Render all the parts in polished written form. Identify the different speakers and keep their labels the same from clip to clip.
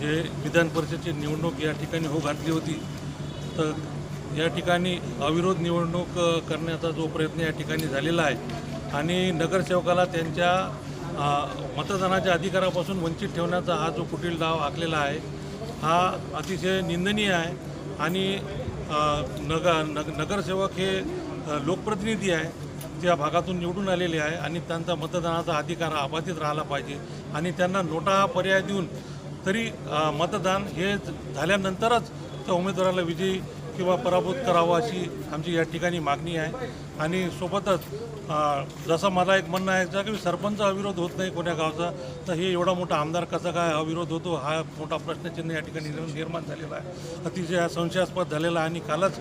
Speaker 1: जे विधान परिषदेची निवडणूक या ठिकाणी होऊ घातली होती, तर या ठिकाणी अविरोध निवडणूक करण्याचा जो प्रयत्न या ठिकाणी झालेला आहे आणि नगरसेवकाला त्यांच्या मतदानाच्या अधिकारापासून वंचित ठेवण्याचा हा जो कुटील डाव आखलेला आहे हा अतिशय निंदनीय आहे। आणि नगरसेवक हे लोकप्रतिनिधी आहे, त्या भागातून निवडून आलेले आहे आणि त्यांचा मतदानाचा अधिकार अबाधित राहिला पाहिजे आणि त्यांना नोटा हा पर्याय देऊन तरी मतदान हे झाल्यानंतरच त्या उमेदवाराला विजयी किंवा पराभूत करावा अशी आमची या ठिकाणी मागणी आहे। आणि सोबतच जसं मला एक म्हणणं आहे की सरपंच अविरोध होत नाही कोण्या गावचा, तर हे एवढा मोठा आमदार कसा काय अविरोध होतो हा मोठा प्रश्नचिन्ह या ठिकाणी निर्माण झालेला आहे, अतिशय संशयास्पद झालेला आहे। आणि कालच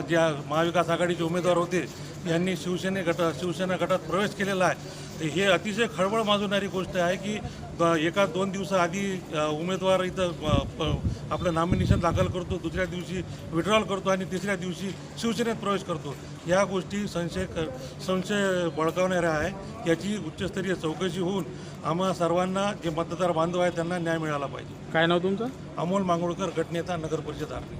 Speaker 1: ज्या महाविकास आघाडीचे उमेदवार होते यांनी शिवसेना गटात प्रवेश केलेला आहे, तर हे अतिशय खळबळ माजवणारी गोष्ट आहे की एका 2 दिवसाआधी उमेदवार इथं आपलं नॉमिनेशन दाखल करतो, दुसऱ्या दिवशी विड्रॉल करतो आणि तिसऱ्या दिवशी शिवसेनेत प्रवेश करतो। या गोष्टी संशय बळकावणाऱ्या आहे। याची उच्चस्तरीय चौकशी होऊन आम्हा सर्वांना जे मतदार बांधव आहे त्यांना न्याय मिळाला पाहिजे।
Speaker 2: काय नाव तुमचं?
Speaker 1: अमोल मांगोळकर, गटनेता, नगर परिषद आर्मी।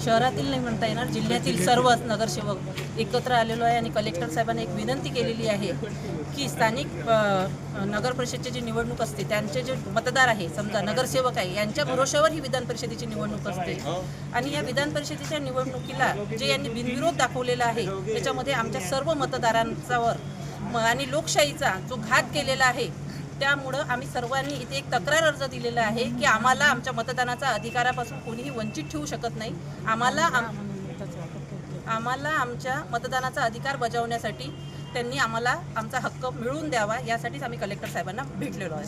Speaker 3: शहरातील नाही म्हणता येणार, जिल्ह्यातील सर्व नगरसेवक एकत्र आलेलो आहे आणि कलेक्टर साहेबांनी एक विनंती केलेली आहे की स्थानिक नगर परिषदेची जी निवडणूक असते त्यांचे जे मतदार आहे, समजा नगरसेवक आहे, यांच्या भरोश्यावर ही विधान परिषदेची निवडणूक असते आणि या विधान परिषदेच्या निवडणुकीला जे यांनी बिनविरोध दाखवलेला आहे त्याच्यामध्ये आमच्या सर्व मतदारांच्यावर आणि लोकशाहीचा जो घात केलेला आहे, त्यामुळं आम्ही सर्वांनी इथे एक तक्रार अर्ज दिलेला आहे की आम्हाला आमच्या मतदानाचा अधिकारापासून कोणीही वंचित ठेवू शकत नाही। आम्हाला आमच्या मतदानाचा अधिकार बजावण्यासाठी त्यांनी आम्हाला आमचा हक्क मिळवून द्यावा, यासाठीच आम्ही कलेक्टर साहेबांना भेटलेलो आहे।